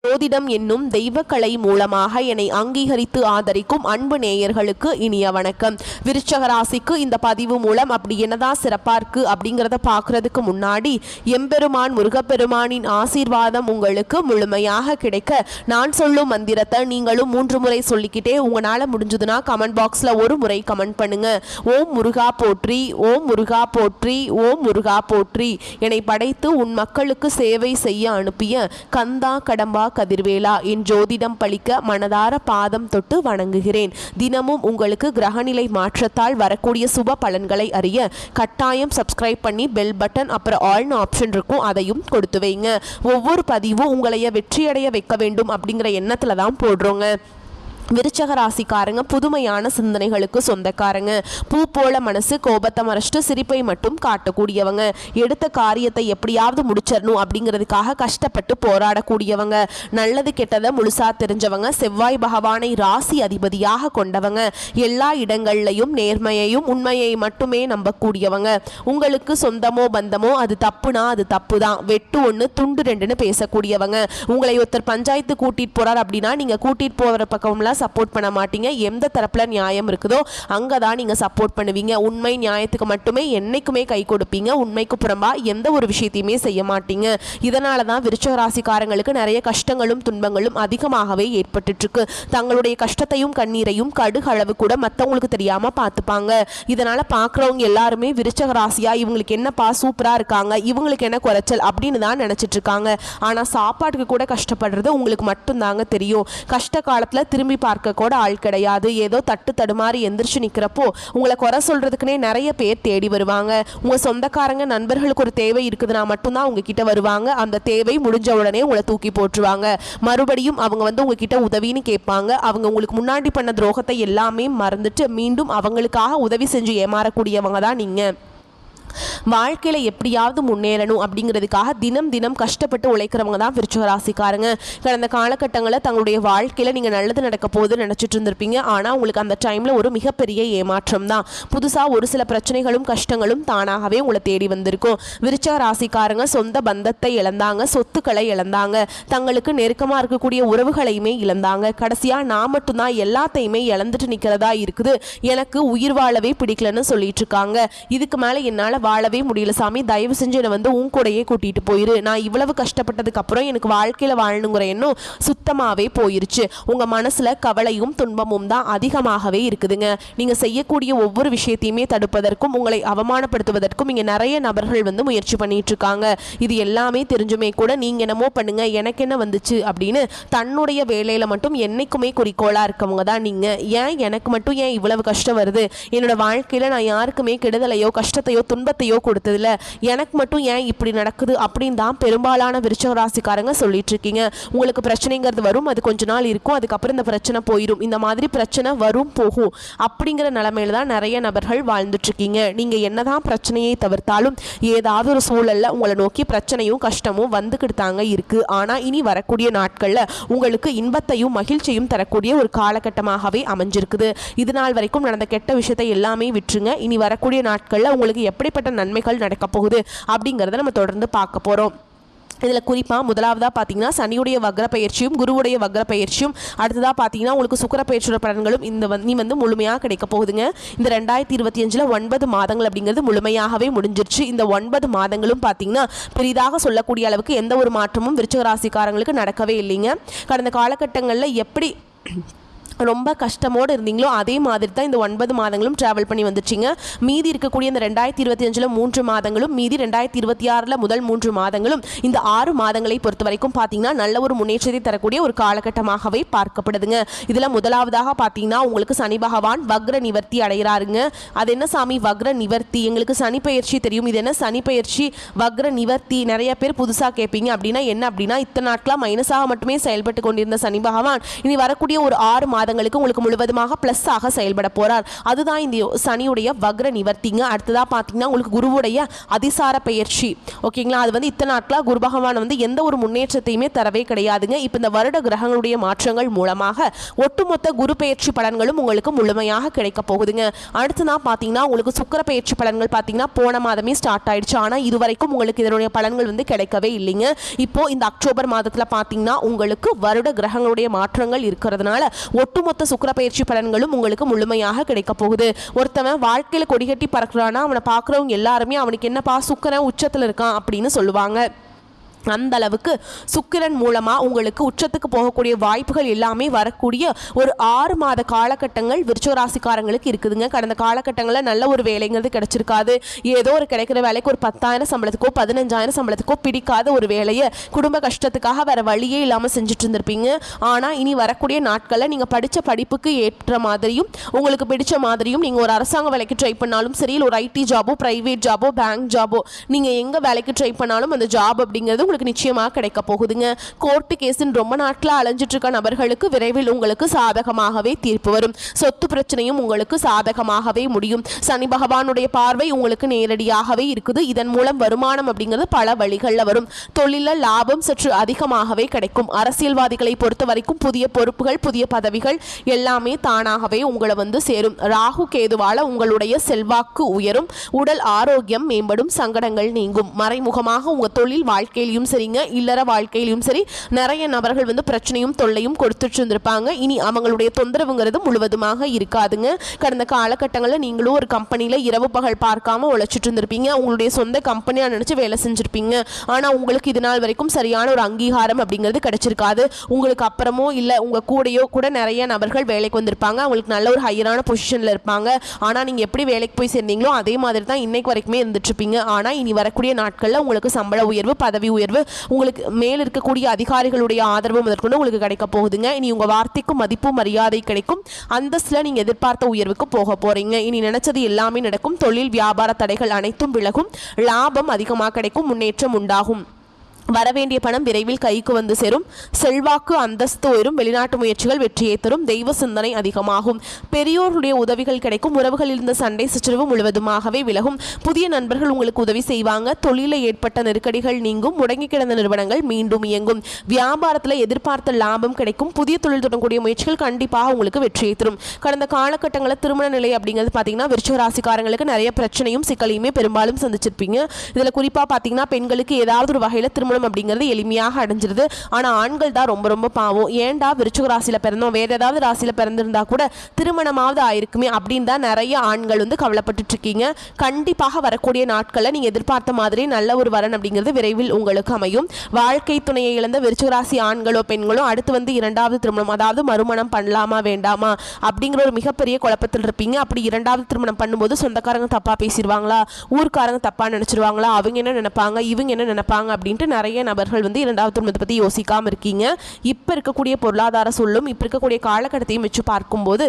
ஜோதிடம் என்னும் தெய்வக்கலை மூலமாக என்னை அங்கீகரித்து ஆதரிக்கும் அன்பு நேயர்களுக்கு இனிய வணக்கம். விருச்சக ராசிக்கு இந்த பதிவு மூலம் அப்படி என்னதான் சிறப்பா இருக்கு அப்படிங்கிறத பார்க்கறதுக்கு முன்னாடி எம்பெருமான் முருகப்பெருமானின் ஆசீர்வாதம் உங்களுக்கு முழுமையாக கிடைக்க நான் சொல்லும் மந்திரத்தை நீங்களும் 3 முறை சொல்லிக்கிட்டே உங்களால் முடிஞ்சதுன்னா கமெண்ட் பாக்ஸில் ஒரு முறை கமெண்ட் பண்ணுங்க. ஓம் முருகா போற்றி, ஓம் முருகா போற்றி, ஓம் முருகா போற்றி. என்னை படைத்து உன் மக்களுக்கு சேவை செய்ய அனுப்பிய கந்தா கடம்பா கதிர்வேலா என் ஜோதிடம் பழிக்க மனதார பாதம் தொட்டு வணங்குகிறேன். தினமும் உங்களுக்கு கிரகநிலை மாற்றத்தால் வரக்கூடிய சுப பலன்களை அறிய கட்டாயம் சப்ஸ்கிரைப் பண்ணி பெல் பட்டன் அப்புறம் ஆல்னு ஆப்ஷன் இருக்கும், அதையும் கொடுத்து வைங்க. ஒவ்வொரு பதிவும் உங்களைய வெற்றியடைய வைக்க வேண்டும் அப்படிங்கிற எண்ணத்துல தான் போடுறோங்க. விருச்சக ராசிக்காரங்க புதுமையான சிந்தனைகளுக்கு சொந்தக்காரங்க. பூ போல மனசு, கோபத்தை மறைச்சிட்டு சிரிப்பை மட்டும் காட்டக்கூடியவங்க. எடுத்த காரியத்தை எப்படியாவது முடிச்சிடணும் அப்படிங்கிறதுக்காக கஷ்டப்பட்டு போராடக்கூடியவங்க. நல்லது கெட்டதை முழுசா தெரிஞ்சவங்க. செவ்வாய் பகவானை ராசி அதிபதியாக கொண்டவங்க. எல்லா இடங்கள்லையும் நேர்மையையும் உண்மையை மட்டுமே நம்பக்கூடியவங்க. உங்களுக்கு சொந்தமோ பந்தமோ அது தப்புனா அது தப்பு தான், வெட்டு 1 துண்டு 2ன்னு பேசக்கூடியவங்க. உங்களை ஒருத்தர் பஞ்சாயத்து கூட்டிட்டு போறார் அப்படின்னா நீங்க கூட்டிட்டு போகிற பக்கம்லாம் சப்போர்ட் பண்ண மாட்டீங்க. எந்த தரப்புல நியாயம் இருக்குதோ அங்கதான் நீங்க சப்போர்ட் பண்ணுவீங்க. உண்மை நியாயத்துக்கு மட்டுமே என்னைக்குமே கை கொடுப்பீங்க. உண்மைக்கு புறம்பா எந்த ஒரு விஷயத்தையுமே செய்ய மாட்டீங்க. இதனால தான் விருச்சக ராசிக்காரங்களுக்கு நிறைய கஷ்டங்களும் துன்பங்களும் அதிகமாகவே ஏற்பட்டு இருக்கு. தங்களுடைய கஷ்டத்தையும் கண்ணீரையும் கடுகளவு கூட மற்றவங்களுக்கு தெரியாம பார்த்துப்பாங்க. இதனால பார்க்குறவங்க எல்லாருமே விருச்சக ராசியா இவங்களுக்கு என்னப்பா சூப்பரா இருக்காங்க, இவங்களுக்கு என்ன குறைச்சல் அப்படின்னு தான் நினைச்சிட்டு இருக்காங்க. ஆனா சாப்பாட்டுக்கு கூட கஷ்டப்படுறது உங்களுக்கு மட்டும்தாங்க தெரியும். கஷ்ட காலத்துல திரும்பி பார்க்க கூட ஆள் கிடையாது. ஏதோ தட்டு தடுமாறி எந்திரிச்சு நிக்கிறப்போ உங்களை குறை சொல்றதுக்குனே நிறைய பேர் தேடி வருவாங்க. உங்க சொந்தக்காரங்க நண்பர்களுக்கு ஒரு தேவை இருக்குதுன்னா மட்டும்தான் உங்ககிட்ட வருவாங்க. அந்த தேவை முடிஞ்ச உடனே உங்களை தூக்கி போட்டுருவாங்க. மறுபடியும் அவங்க உங்ககிட்ட உதவின்னு கேட்பாங்க. அவங்க உங்களுக்கு முன்னாடி பண்ண துரோகத்தை எல்லாமே மறந்துட்டு மீண்டும் அவங்களுக்காக உதவி செஞ்சு ஏமாறக்கூடியவங்க தான் நீங்க. வாழ்க்கையில எப்படியாவது முன்னேறணும் அப்படிங்கிறதுக்காக தினம் தினம் கஷ்டப்பட்டு உழைக்கிறவங்க தான் விருச்சக ராசிக்காரங்க. கடந்த காலகட்டங்களில் தங்களுடைய வாழ்க்கையில நீங்க நல்லது நடக்க போகுதுன்னு நினைச்சிட்டு இருந்திருப்பீங்க. ஆனா உங்களுக்கு அந்த டைம்ல ஒரு மிகப்பெரிய ஏமாற்றம் தான். புதுசா ஒரு சில பிரச்சனைகளும் கஷ்டங்களும் தானாகவே உங்களை தேடி வந்திருக்கும். விருச்சக ராசிக்காரங்க சொந்த பந்தத்தை இழந்தாங்க, சொத்துக்களை இழந்தாங்க, தங்களுக்கு நெருக்கமா இருக்கக்கூடிய உறவுகளையுமே இழந்தாங்க. கடைசியா நான் மட்டும்தான் எல்லாத்தையுமே இழந்துட்டு நிக்கிறதா இருக்குது, எனக்கு உயிர் வாழவே பிடிக்கலன்னு சொல்லிட்டு இருக்காங்க. இதுக்கு மேல என்னால வாழவே முடியல சாமி, தயவு செஞ்சு என்னை உன் கூடையே கூட்டிட்டு போயிரு. நான் இவ்வளவு கஷ்டப்பட்டதுக்கு அப்புறம் எனக்கு வாழ்க்கையில வாழணுங்கிற எண்ணம் சுத்தமாவே போயிருச்சு. உங்க மனசுல கவலையும் துன்பமும் தான் அதிகமாகவே இருக்குதுங்க. நீங்க செய்யக்கூடிய ஒவ்வொரு விஷயத்தையுமே தடுப்பதற்கும் உங்களை அவமானப்படுத்துவதற்கும் இங்க நிறைய நபர்கள் முயற்சி பண்ணிட்டு இருக்காங்க. இது எல்லாமே தெரிஞ்சுமே கூட நீங்க என்னமோ பண்ணுங்க, எனக்கு என்ன வந்துச்சு அப்படின்னு தன்னுடைய வேலையில மட்டும் என்னைக்குமே குறிக்கோளா இருக்கவங்க தான் நீங்க. ஏன் எனக்கு மட்டும் ஏன் இவ்வளவு கஷ்டம் வருது, என்னோட வாழ்க்கையில நான் யாருக்குமே கெடுதலையோ கஷ்டத்தையோ துன்பத்தையோ கொடுத்ததில்ல, எனக்கு மட்டும் ஏன் இப்படி நடக்குது அப்படின்னு தான் பெரும்பாலான விருச்சக ராசிக்காரங்க சொல்லிட்டு இருக்கீங்க. உங்களுக்கு பிரச்சனைங்கிறது வரும், அது கொஞ்ச நாள் இருக்கும், அதுக்கப்புறம் இந்த பிரச்சனை போயிடும். இந்த மாதிரி பிரச்சனை வரும் போகும் அப்படிங்கிற நிலைமையில தான் நிறைய நபர்கள் வாழ்ந்துட்டு இருக்கீங்க. நீங்க என்னதான் பிரச்சனையை தவிர்த்தாலும் ஏதாவது ஒரு சூழல்ல உங்களை நோக்கி பிரச்சனையும் கஷ்டமும் வந்துக்கிட்டு தாங்க இருக்கு. ஆனா இனி வரக்கூடிய நாட்கள்ல உங்களுக்கு இன்பத்தையும் மகிழ்ச்சியும் தரக்கூடிய ஒரு காலகட்டமாகவே அமைஞ்சிருக்குது. இது நாள் வரைக்கும் நடந்த கெட்ட விஷயத்தை எல்லாமே விட்டுருங்க. இனி வரக்கூடிய நாட்கள்ல உங்களுக்கு எப்படிப்பட்ட நன்மைகள் நடக்க போகுது அப்படிங்கிறத நம்ம தொடர்ந்து பார்க்க போறோம். இதில் குறிப்பாக முதலாவதாக பார்த்தீங்கன்னா சனியுடைய வக்ர பயிற்சியும் குருவுடைய வக்ர பயிற்சியும், அடுத்ததாக பார்த்தீங்கன்னா உங்களுக்கு சுக்கிர பயிற்சியோட பலன்களும் இந்த முழுமையாக கிடைக்க போகுதுங்க. இந்த 2025 9 மாதங்கள் அப்படிங்கிறது முழுமையாகவே முடிஞ்சிருச்சு. இந்த 9 மாதங்களும் பார்த்தீங்கன்னா பெரிதாக சொல்லக்கூடிய அளவுக்கு எந்த ஒரு மாற்றமும் விருச்சிக ராசிக்காரங்களுக்கு நடக்கவே இல்லைங்க. கடந்த காலகட்டங்களில் எப்படி ரொம்ப கஷ்டமோடு இருந்தீங்களோ அதே மாதிரி தான் இந்த 9 மாதங்களும் ட்ராவல் பண்ணி வந்துச்சிங்க. மீதி இருக்கக்கூடிய இந்த 2025 3 மாதங்களும் மீதி 2026 முதல் 3 மாதங்களும் இந்த 6 மாதங்களை பொறுத்த வரைக்கும் பார்த்தீங்கன்னா நல்ல ஒரு முன்னேற்றத்தை தரக்கூடிய ஒரு காலகட்டமாகவே பார்க்கப்படுதுங்க. இதில் முதலாவதாக பார்த்தீங்கன்னா உங்களுக்கு சனி பகவான் வக்ர நிவர்த்தி அடைகிறாருங்க. அது என்ன சாமி வக்ர நிவர்த்தி, எங்களுக்கு சனி பயிற்சி தெரியும், இது என்ன சனி பயிற்சி வக்ர நிவர்த்தி, நிறைய பேர் புதுசாக கேட்பீங்க. அப்படின்னா என்ன அப்படின்னா இத்தனை நாட்களாக மைனஸாக மட்டுமே செயல்பட்டு கொண்டிருந்த சனி பகவான் இனி வரக்கூடிய ஒரு 6 மாதம் மாதங்களுக்கு உங்களுக்கு முழுவதுமாக ப்ளஸ் ஆக செயல்பட போறார். அதுதான் இந்த சனியுடைய வக்ர நிவர்த்திங்க. அடுத்ததா பார்த்தீங்கன்னா உங்களுக்கு குருவுடைய அதிசார பெயர்ச்சி. ஓகேங்களா, அது வந்து இத்தனை நாட்களாக குரு பகவான் வந்து எந்த ஒரு முன்னேற்றத்தையுமே தரவே கிடையாதுங்க. இப்போ இந்த வருட கிரகங்களுடைய மாற்றங்கள் மூலமாக ஒட்டுமொத்த குரு பெயர்ச்சி பலன்களும் உங்களுக்கு முழுமையாக கிடைக்க போகுதுங்க. அடுத்ததான் பார்த்தீங்கன்னா உங்களுக்கு சுக்கிர பெயர்ச்சி பலன்கள் பார்த்தீங்கன்னா போன மாதமே ஸ்டார்ட் ஆயிடுச்சு. ஆனால் இதுவரைக்கும் உங்களுக்கு இதனுடைய பலன்கள் வந்து கிடைக்கவே இல்லைங்க. இப்போ இந்த அக்டோபர் மாதத்தில் பார்த்தீங்கன்னா உங்களுக்கு வருட கிரகங்களுடைய மாற்றங்கள் இருக்கிறதுனால ஒட்டுமொத்த சுக்கிர பயிற்சி பலன்களும் உங்களுக்கு முழுமையாக கிடைக்க போகுது. ஒருத்தவன் வாழ்க்கையில் கொடிகட்டி பறக்கிறான்னா அவனை பார்க்குறவங்க எல்லாருமே அவனுக்கு என்னப்பா சுக்கிரன் உச்சத்தில் இருக்கான் அப்படின்னு சொல்லுவாங்க. அந்த அளவுக்கு சுக்கிரன் மூலமாக உங்களுக்கு உச்சத்துக்கு போகக்கூடிய வாய்ப்புகள் எல்லாமே வரக்கூடிய ஒரு 6 மாத காலகட்டங்கள் விருச்சிக ராசிக்காரங்களுக்கு இருக்குதுங்க. கடந்த காலகட்டங்களில் நல்ல ஒரு வேலைங்கிறது கிடைச்சிருக்காது. ஏதோ ஒரு கிடைக்கிற வேலைக்கு ஒரு 10,000 சம்பளத்துக்கோ 15,000 சம்பளத்துக்கோ பிடிக்காத ஒரு வேலையை குடும்ப கஷ்டத்துக்காக வேற வழியே இல்லாமல் செஞ்சுட்டு இருந்திருப்பீங்க. ஆனால் இனி வரக்கூடிய நாட்களில் நீங்கள் படித்த படிப்புக்கு ஏற்ற மாதிரியும் உங்களுக்கு பிடிச்ச மாதிரியும் நீங்கள் ஒரு அரசாங்க வேலைக்கு ட்ரை பண்ணாலும் சரி, ஒரு ஐடி ஜாபோ ப்ரைவேட் ஜாபோ பேங்க் ஜாபோ நீங்கள் எங்கே வேலைக்கு ட்ரை பண்ணாலும் அந்த ஜாப் அப்படிங்கிறது நிச்சயமாக கிடைக்க போகுதுங்க. கோர்ட்டு கேஸின் ரொம்ப நாட்களா அலைஞ்சிட்டு இருக்க நபர்களுக்கு விரைவில் உங்களுக்கு சாதகமாகவே தீர்ப்பு வரும். சொத்து பிரச்சனையும் உங்களுக்கு சாதகமாகவே முடியும். சனி பகவானுடைய பார்வை உங்களுக்கு நேரடியாகவே இருக்குது. இதன் மூலம் வருமானம் அப்படிங்கிறது பல வழிகளில் வரும். தொழில லாபம் சற்று அதிகமாகவே கிடைக்கும். அரசியல்வாதிகளை பொறுத்த வரைக்கும் புதிய பொறுப்புகள் புதிய பதவிகள் எல்லாமே தானாகவே உங்களை வந்து சேரும். ராகு கேதுவால உங்களுடைய செல்வாக்கு உயரும். உடல் ஆரோக்கியம் மேம்படும். சங்கடங்கள் நீங்கும். மறைமுகமாக உங்க தொழில் வாழ்க்கையிலும் சரிங்க, இல்லற வாழ்க்கையிலும் சரி நிறைய நபர்கள் வந்து பிரச்சனையும் தொல்லையும் கொடுத்துட்டு இருந்திருப்பாங்க. இனி அவங்களுடைய தொந்தரவுங்கிறது முழுவதுமாக இருக்காதுங்க. கடந்த காலகட்டங்களில் நீங்களும் ஒரு கம்பெனியில் இரவு பகல் பார்க்காம உழைச்சிட்டு இருந்திருப்பீங்க. உங்களுடைய சொந்த கம்பெனியாக நினச்சி வேலை செஞ்சுருப்பீங்க. ஆனால் உங்களுக்கு இது நாள் வரைக்கும் சரியான ஒரு அங்கீகாரம் அப்படிங்கிறது கிடைச்சிருக்காது. உங்களுக்கு அப்புறமோ இல்லை உங்கள் கூடையோ கூட நிறைய நபர்கள் வேலைக்கு வந்திருப்பாங்க. அவங்களுக்கு நல்ல ஒரு ஹையரான பொசிஷனில் இருப்பாங்க. ஆனால் நீங்கள் எப்படி வேலைக்கு போய் சேர்ந்தீங்களோ அதே மாதிரி தான் இன்னைக்கு வரைக்குமே இருந்துட்டு இருப்பீங்க. ஆனால் இனி வரக்கூடிய நாட்களில் உங்களுக்கு சம்பள உயர்வு பதவி உயர்வு உங்களுக்கு மேல் இருக்கக்கூடிய அதிகாரிகளுடைய ஆதரவு முதற்கொண்டு உங்களுக்கு கிடைக்க போகுதுங்க. இனி உங்க வார்த்தைக்கும் மதிப்பும் மரியாதை கிடைக்கும். அந்தஸ்துல நீங்க எதிர்பார்த்த உயர்வுக்கு போக போறீங்க. இனி நினைச்சது எல்லாமே நடக்கும். தொழில் வியாபார தடைகள் அனைத்தும் விலகும். லாபம் அதிகமாக கிடைக்கும். முன்னேற்றம் உண்டாகும். வரவேண்டிய பணம் விரைவில் கைக்கு வந்து சேரும். செல்வாக்கு அந்தஸ்து உயரும். வெளிநாட்டு முயற்சிகள் வெற்றியை தரும். தெய்வ சிந்தனை அதிகமாகும். பெரியோருடைய உதவிகள் கிடைக்கும். உறவுகளில் இருந்த சண்டை சச்சரவு முழுவதுமாகவே விலகும். புதிய நண்பர்கள் உங்களுக்கு உதவி செய்வாங்க. தொழிலில் ஏற்பட்ட நெருக்கடிகள் நீங்கும். முடங்கி கிடந்த நிறுவனங்கள் மீண்டும் இயங்கும். வியாபாரத்தில் எதிர்பார்த்த லாபம் கிடைக்கும். புதிய தொழில் தொடங்கக்கூடிய முயற்சிகள் கண்டிப்பாக உங்களுக்கு வெற்றியை தரும். கடந்த காலகட்டங்களில் திருமண நிலை அப்படிங்கிறது பார்த்தீங்கன்னா விருச்சிக ராசிக்காரங்களுக்கு நிறைய பிரச்சனையும் சிக்கலையுமே பெரும்பாலும் சந்திச்சிருப்பீங்க. இதில் குறிப்பாக பார்த்தீங்கன்னா பெண்களுக்கு ஏதாவது ஒரு வகையில் திருமணம் அப்படிங்கிறது எளிமையாக அடைஞ்சிருது. ஆனா ஆண்கள் தான் ரொம்ப ரொம்ப பாவம். ஏன்டா விருச்சிக ராசியில பிறந்தோம், வேற ஏதாவது ராசியில பிறந்திருந்தா கூட திருமணமாவது ஆயிருக்குமே அப்படின்னு தான் நிறைய ஆண்கள் வந்து கவலைப்பட்டு இருக்கீங்க. கண்டிப்பாக வரக்கூடிய நாட்களில் நீங்க எதிர்பார்த்த மாதிரி நல்ல ஒரு வரன் அப்படிங்கிறது விரைவில் உங்களுக்கு அமையும். வாழ்க்கை துணையை இழந்த விருச்சிக ராசி ஆண்களோ பெண்களோ அடுத்து வந்து 2வது திருமணம் அதாவது மறுமணம் பண்ணலாமா வேண்டாமா அப்படிங்கிற ஒரு மிகப்பெரிய குழப்பத்தில் இருப்பீங்க. அப்படி 2வது திருமணம் பண்ணும்போது சொந்தக்காரங்க தப்பா பேசிடுவாங்களா, ஊர்க்காரங்க தப்பா நினைச்சிருவாங்களா, அவங்க என்ன நினைப்பாங்க இவங்க என்ன நினைப்பாங்க அப்படின்ட்டு நிறைய நபர்கள் வந்து 2வது திருமணத்தை பத்தி யோசிக்காம இருக்கீங்க. இப்ப இருக்கக்கூடிய பொருளாதார சூழலும் இப்ப இருக்கக்கூடிய காலகட்டத்தையும் வச்சு பார்க்கும்போது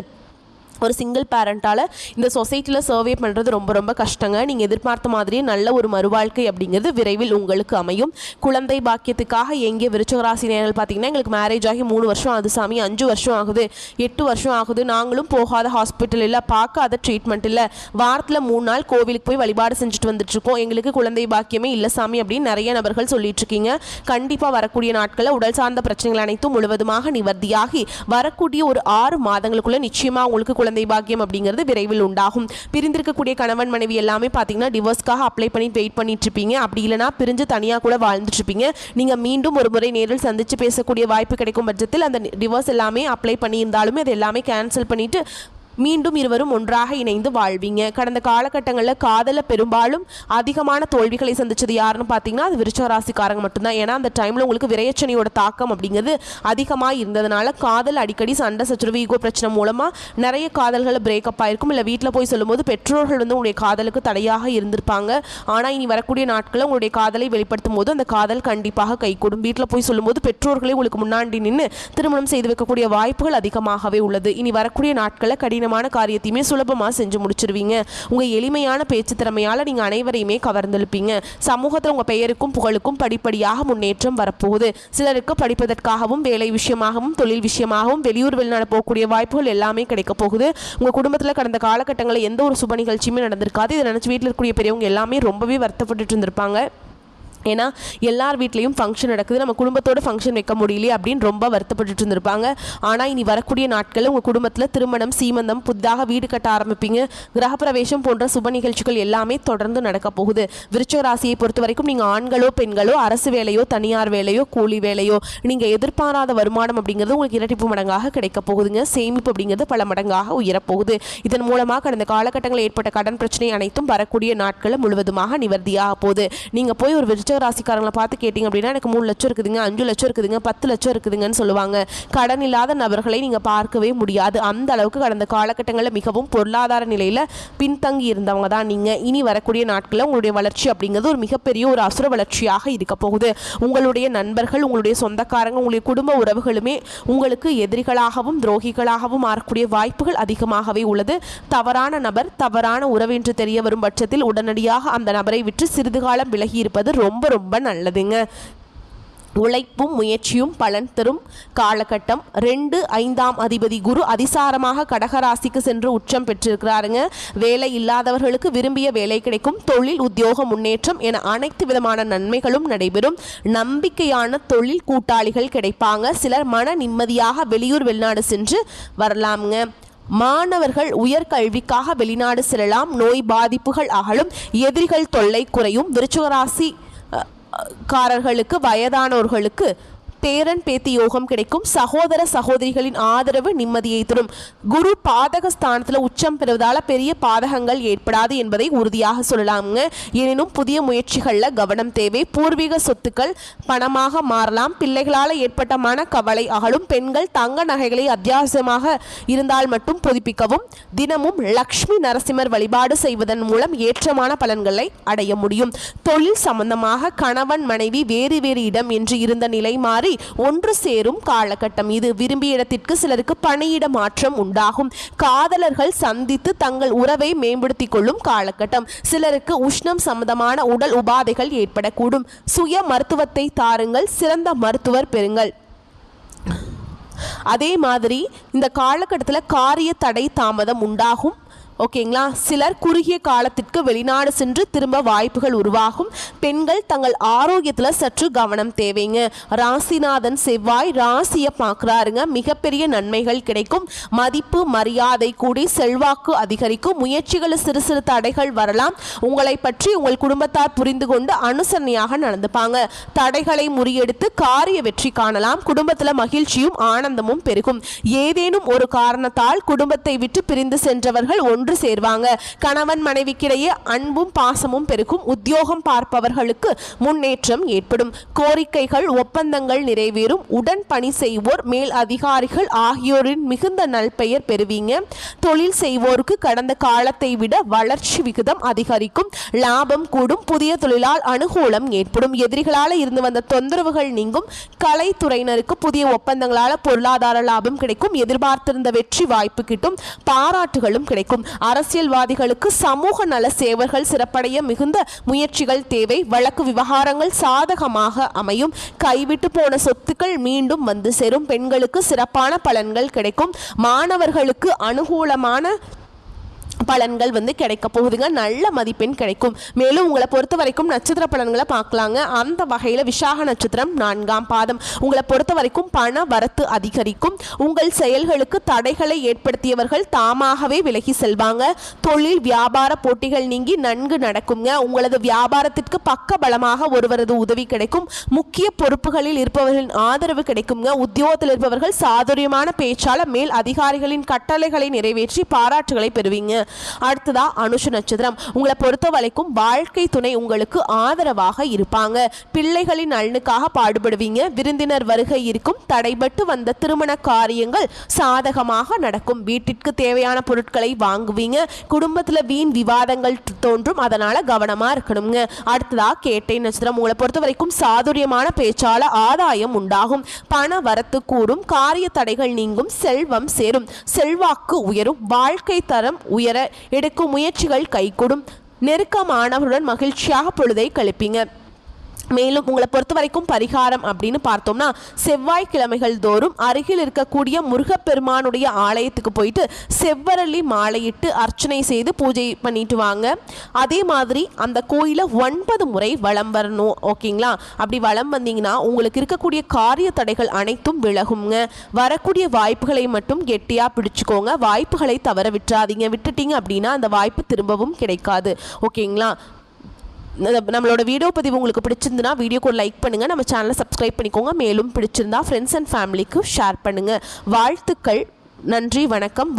ஒரு சிங்கிள் பேரண்டால் இந்த சொசைட்டியில் சர்வே பண்ணுறது ரொம்ப ரொம்ப கஷ்டங்க. நீங்கள் எதிர்பார்த்த மாதிரியே நல்ல ஒரு மறுவாழ்க்கை அப்படிங்கிறது விரைவில் உங்களுக்கு அமையும். குழந்தை பாக்கியத்துக்காக எங்கே விருச்சிக ராசி நேயர்கள் பார்த்தீங்கன்னா எங்களுக்கு மேரேஜ் ஆகி 3 வருஷம் ஆகுது சாமி, 5 வருஷம் ஆகுது, 8 வருஷம் ஆகுது, நாங்களும் போகாத ஹாஸ்பிட்டல் இல்லை, பார்க்காத ட்ரீட்மெண்ட் இல்லை, வாரத்தில் 3 நாள் கோவிலுக்கு போய் வழிபாடு செஞ்சுட்டு வந்துட்டுருக்கோம், எங்களுக்கு குழந்தை பாக்கியமே இல்லை சாமி அப்படின்னு நிறைய நபர்கள் சொல்லிட்டு இருக்கீங்க. கண்டிப்பாக வரக்கூடிய நாட்களில் உடல் சார்ந்த பிரச்சனைகள் அனைத்தும் முழுவதுமாக நிவர்த்தியாகி வரக்கூடிய ஒரு 6 மாதங்களுக்குள்ள நிச்சயமாக உங்களுக்கு குழந்தை பாக்கியம் அப்படிங்கிறது விரைவில் உண்டாகும். பிரிந்திருக்கக்கூடிய கணவன் மனைவி எல்லாமே பார்த்தீங்கன்னா டிவோர்ஸ்க்காக அப்ளை பண்ணி வெயிட் பண்ணிட்டு இருப்பீங்க. அப்படி இல்லைனா பிரிஞ்சு தனியாக கூட வாழ்ந்துட்டு இருப்பீங்க. நீங்கள் மீண்டும் ஒரு முறை நேரில் சந்திச்சு பேசக்கூடிய வாய்ப்பு கிடைக்கும் பட்சத்தில் அந்த டிவோர்ஸ் எல்லாமே அப்ளை பண்ணியிருந்தாலுமே அது எல்லாமே கேன்சல் பண்ணிட்டு மீண்டும் இருவரும் ஒன்றாக இணைந்து வாழ்வீங்க. கடந்த காலகட்டங்களில் காதல பெரும்பாலும் அதிகமான தோல்விகளை சந்திச்சது யாருன்னு பார்த்தீங்கன்னா அது விருச்சிக ராசிக்காரங்க மட்டும்தான். ஏன்னா அந்த டைமில் உங்களுக்கு விரையச்சனையோட தாக்கம் அப்படிங்கிறது அதிகமாக இருந்ததுனால காதல் அடிக்கடி சண்டை சச்சரவு ஈகோ பிரச்சனை மூலமாக நிறைய காதல்களை பிரேக்கப் ஆயிருக்கும். இல்லை வீட்டில் போய் சொல்லும்போது பெற்றோர்கள் வந்து உங்களுடைய காதலுக்கு தடையாக இருந்திருப்பாங்க. ஆனால் இனி வரக்கூடிய நாட்களில் உங்களுடைய காதலை வெளிப்படுத்தும் போது அந்த காதல் கண்டிப்பாக கைகூடும். வீட்டில் போய் சொல்லும்போது பெற்றோர்களே உங்களுக்கு முன்னாடி நின்று திருமணம் செய்து வைக்கக்கூடிய வாய்ப்புகள் அதிகமாகவே உள்ளது. இனி வரக்கூடிய நாட்களில் கடின கடினமான காரியத்தையுமே சுலபமாக செஞ்சு முடிச்சிருவீங்க. உங்கள் எளிமையான பேச்சு திறமையால் நீங்கள் அனைவரையுமே கவர்ந்தெழுப்பீங்க. சமூகத்தில் உங்கள் பெயருக்கும் புகழுக்கும் படிப்படியாக முன்னேற்றம் வரப்போகுது. சிலருக்கு படிப்பதற்காகவும் வேலை விஷயமாகவும் தொழில் விஷயமாகவும் வெளியூர் வெளிநாடு போகக்கூடிய வாய்ப்புகள் எல்லாமே கிடைக்க போகுது. உங்கள் குடும்பத்தில் கடந்த காலகட்டங்களில் எந்த ஒரு சுப நிகழ்ச்சியுமே நடந்திருக்காது. இதை நினச்சி வீட்டில் இருக்கக்கூடிய பெரியவங்க எல்லாமே ரொம்பவே வருத்தப்பட்டு இருந்திருப்பாங்க. ஏன்னா எல்லார் வீட்லேயும் ஃபங்க்ஷன் நடக்குது, நம்ம குடும்பத்தோட ஃபங்க்ஷன் வைக்க முடியலையே அப்படின்னு ரொம்ப வருத்தப்பட்டு இருந்திருப்பாங்க. ஆனால் இனி வரக்கூடிய நாட்களில் உங்கள் குடும்பத்தில் திருமணம், சீமந்தம், புதிதாக வீடு கட்ட ஆரம்பிப்பீங்க. கிரகப்பிரவேசம் போன்ற சுப நிகழ்ச்சிகள் எல்லாமே தொடர்ந்து நடக்க போகுது. விருச்சிக ராசியை பொறுத்த வரைக்கும் நீங்கள் ஆண்களோ பெண்களோ, அரசு வேலையோ தனியார் வேலையோ கூலி வேலையோ, நீங்கள் எதிர்பாராத வருமானம் அப்படிங்கிறது உங்களுக்கு இரட்டிப்பு மடங்காக கிடைக்க போகுதுங்க. சேமிப்பு அப்படிங்கிறது பல மடங்காக உயரப்போகுது. இதன் மூலமாக கடந்த காலகட்டங்களில் ஏற்பட்ட கடன் பிரச்சனை அனைத்தும் வரக்கூடிய நாட்களில் முழுவதுமாக நிவர்த்தியாக போகுது. நீங்கள் போய் ஒரு விருச்சிக ராசிக்காரங்களை பார்த்து கேட்டிங்க அப்படின்னா எனக்கு 3 லட்சம் இருக்குதுங்க, 5 லட்சம் இருக்குதுங்க, 10 லட்சம் இருக்குதுங்கன்னு சொல்லுவாங்க. கடன் இல்லாத நபர்களை நீங்கள் பார்க்கவே முடியாது. அந்த அளவுக்கு கடந்த காலகட்டங்களில் மிகவும் பொருளாதார நிலையில் பின்தங்கி இருந்தவங்க தான் நீங்கள். இனி வரக்கூடிய நாட்களில் உங்களுடைய வளர்ச்சி அப்படிங்கிறது ஒரு மிகப்பெரிய ஒரு அசுர வளர்ச்சியாக இருக்க போகுது. உங்களுடைய நண்பர்கள், உங்களுடைய சொந்தக்காரங்க, உங்களுடைய குடும்ப உறவுகளுமே உங்களுக்கு எதிரிகளாகவும் துரோகிகளாகவும் மாறக்கூடிய வாய்ப்புகள் அதிகமாகவே உள்ளது. தவறான நபர், தவறான உறவு என்று தெரிய வரும் பட்சத்தில் உடனடியாக அந்த நபரை விட்டு சிறிது காலம் விலகி இருப்பது ரொம்ப ரொம்ப நல்லதுங்க. உழைப்பும் முயற்சியும் பலன் தரும் காலகட்டம். 2/5 அதிபதி குரு அதிசாரமாக கடகராசிக்கு சென்று உச்சம் பெற்றிருக்கிறாருங்க. வேலை இல்லாதவர்களுக்கு விரும்பிய வேலை கிடைக்கும். தொழில் உத்தியோக முன்னேற்றம் என அனைத்து விதமான நன்மைகளும் நடைபெறும். நம்பிக்கையான தொழில் கூட்டாளிகள் கிடைப்பாங்க. சிலர் மன நிம்மதியாக வெளியூர் வெளிநாடு சென்று வரலாமுங்க. மாணவர்கள் உயர்கல்விக்காக வெளிநாடு செல்லலாம். நோய் பாதிப்புகள் அகலும். எதிரிகள் தொல்லை குறையும். விருச்சிக ராசி காரர்களுக்கு, வயதானோர்களுக்கு பேரன் பேத்தி யோகம் கிடைக்கும். சகோதர சகோதரிகளின் ஆதரவு நிம்மதியை தரும். குரு பாதக ஸ்தானத்தில் உச்சம் பெறுவதால் பெரிய பாதகங்கள் ஏற்படாது என்பதை உறுதியாக சொல்லலாமுங்க. எனினும் புதிய முயற்சிகளில் கவனம் தேவை. பூர்வீக சொத்துக்கள் பணமாக மாறலாம். பிள்ளைகளால் ஏற்பட்ட மனக்கவலை அகலும். பெண்கள் தங்க நகைகளை அத்தியாவசியமாக இருந்தால் மட்டும் புதுப்பிக்கவும். தினமும் லக்ஷ்மி நரசிம்மர் வழிபாடு செய்வதன் மூலம் ஏற்றமான பலன்களை அடைய முடியும். தொழில் சம்பந்தமாக கணவன் மனைவி வேறு வேறு இடம் என்று இருந்த நிலை மாறி ஒன்று சேரும் காலகட்டம் இது. விரும்பிய இடத்திற்கு சிலருக்கு பணியிட மாற்றம் உண்டாகும். காதலர்கள் சந்தித்து தங்கள் உறவை மேம்படுத்திக் கொள்ளும் காலகட்டம். சிலருக்கு உஷ்ணம் சம்பந்தமான உடல் உபாதைகள் ஏற்படக்கூடும். சுய மருத்துவத்தை தாருங்கள், சிறந்த மருத்துவர் பெறுங்கள். அதே மாதிரி இந்த காலகட்டத்தில் காரிய தடை தாமதம் உண்டாகும். ஓகேங்களா. சிலர் குறுகிய காலத்திற்கு வெளிநாடு சென்று திரும்ப வாய்ப்புகள் உருவாகும். பெண்கள் தங்கள் ஆரோக்கியத்தில் சற்று கவனம் தேவைங்க. ராசிநாதன் செவ்வாய் ராசியை பார்க்குறாருங்க. மிகப்பெரிய நன்மைகள் கிடைக்கும். மதிப்பு மரியாதை கூடி செல்வாக்கு அதிகரிக்கும். முயற்சிகளில் சிறு சிறு தடைகள் வரலாம். உங்களை பற்றி உங்கள் குடும்பத்தார் புரிந்து கொண்டு அனுசரணையாக நடந்துப்பாங்க. தடைகளை முறியெடுத்து காரிய வெற்றி காணலாம். குடும்பத்தில் மகிழ்ச்சியும் ஆனந்தமும் பெருகும். ஏதேனும் ஒரு காரணத்தால் குடும்பத்தை விட்டு பிரிந்து சென்றவர்கள் ஒன்று சேர்வாங்க. கணவன் மனைவிக்கிடையே அன்பும் பாசமும் பெருகும். உத்தியோகம் பார்ப்பவர்களுக்கு முன்னேற்றம் ஏற்படும். கோரிக்கைகள் ஒப்பந்தங்கள் நிறைவேறும். உடன் பணி செய்வோர் மேல் அதிகாரிகள் ஆகியோரின் மிகுந்த நல்பெயர் பெறுவீங்க. தொழில் செய்வோருக்கு கடந்த காலத்தை விட வளர்ச்சி விகிதம் அதிகரிக்கும். லாபம் கூடும். புதிய தொழிலால் அனுகூலம் ஏற்படும். எதிரிகளால் இருந்து வந்த தொந்தரவுகள் நீங்கும். கலைத்துறையினருக்கு புதிய ஒப்பந்தங்களால் பொருளாதார லாபம் கிடைக்கும். எதிர்பார்த்திருந்த வெற்றி வாய்ப்பு கிட்டும். பாராட்டுகளும் கிடைக்கும். அரசியல்வாதிகளுக்கு சமூக நல சேவர்கள் சிறப்படைய மிகுந்த முயற்சிகள் தேவை. வழக்கு விவகாரங்கள் சாதகமாக அமையும். கைவிட்டு போன சொத்துக்கள் மீண்டும் வந்து சேரும். பெண்களுக்கு சிறப்பான பலன்கள் கிடைக்கும். மாணவர்களுக்கு அனுகூலமான பலன்கள் கிடைக்க போகுதுங்க. நல்ல மதிப்பெண் கிடைக்கும். மேலும் உங்களை பொறுத்த வரைக்கும் நட்சத்திர பலன்களை பார்க்கலாங்க. அந்த வகையில் விசாக நட்சத்திரம் 4ஆம் பாதம். உங்களை பொறுத்த வரைக்கும் பண வரத்து அதிகரிக்கும். உங்கள் செயல்களுக்கு தடைகளை ஏற்படுத்தியவர்கள் தாமாகவே விலகி செல்வாங்க. தொழில் வியாபார போட்டிகள் நீங்கி நன்கு நடக்குங்க. உங்களது வியாபாரத்திற்கு பக்க பலமாக ஒருவரது உதவி கிடைக்கும். முக்கிய பொறுப்புகளில் இருப்பவர்களின் ஆதரவு கிடைக்குங்க. உத்தியோகத்தில் இருப்பவர்கள் சாதுரியமான பேச்சாளர் மேல் அதிகாரிகளின் கட்டளைகளை நிறைவேற்றி பாராட்டுகளை பெறுவீங்க. அடுத்ததா அனுஷ நட்சத்திரம். உங்களை பொறுத்த வரைக்கும் வாழ்க்கை துணை உங்களுக்கு ஆதரவாக இருப்பாங்க. பிள்ளைகளின் நலனுக்காக பாடுபடுவீங்க. விருந்தினர் வருகை இருக்கும். தடைபட்டு வந்த திருமண காரியங்கள் சாதகமாக நடக்கும். வீட்டிற்கு தேவையான பொருட்களை வாங்குவீங்க. குடும்பத்தில் வீண் விவாதங்கள் தோன்றும், அதனால கவனமா இருக்கணுங்க. அடுத்ததா கேட்டை நட்சத்திரம். உங்களை பொறுத்த வரைக்கும் சாதுரியமான பேச்சால ஆதாயம் உண்டாகும். பண வரத்து கூடும். காரிய தடைகள் நீங்கும். செல்வம் சேரும். செல்வாக்கு உயரும். வாழ்க்கை தரம் உயர எடுக்கும் முயற்சிகள் கைகூடும். நெருக்கமானவருடன் மகிழ்ச்சியாக பொழுதை கழிப்பீங்க. மேலும் உங்களை பொறுத்த வரைக்கும் பரிகாரம் அப்படின்னு பார்த்தோம்னா, செவ்வாய்க்கிழமைகள் தோறும் அருகில் இருக்கக்கூடிய முருகப்பெருமானுடைய ஆலயத்துக்கு போயிட்டு செவ்வரளி மாலையிட்டு அர்ச்சனை செய்து பூஜை பண்ணிட்டு வாங்க. அதே மாதிரி அந்த கோயிலை 9 முறை வலம் வரணும். ஓகேங்களா? அப்படி வலம் வந்தீங்கன்னா உங்களுக்கு இருக்கக்கூடிய காரிய தடைகள் அனைத்தும் விலகுங்க. வரக்கூடிய வாய்ப்புகளை மட்டும் கெட்டியாக பிடிச்சுக்கோங்க. வாய்ப்புகளை தவற விட்டுறாதீங்க. விட்டுட்டீங்க அப்படின்னா அந்த வாய்ப்பு திரும்பவும் கிடைக்காது. ஓகேங்களா? நம்மளோட வீடியோ பதிவு உங்களுக்கு பிடிச்சிருந்துன்னா வீடியோக்கு ஒரு லைக் பண்ணுங்கள். நம்ம சேனலை சப்ஸ்கிரைப் பண்ணிக்கோங்க. மேலும் பிடிச்சிருந்தா ஃப்ரெண்ட்ஸ் அண்ட் ஃபேமிலிக்கு ஷேர் பண்ணுங்கள். வாழ்த்துக்கள். நன்றி, வணக்கம்.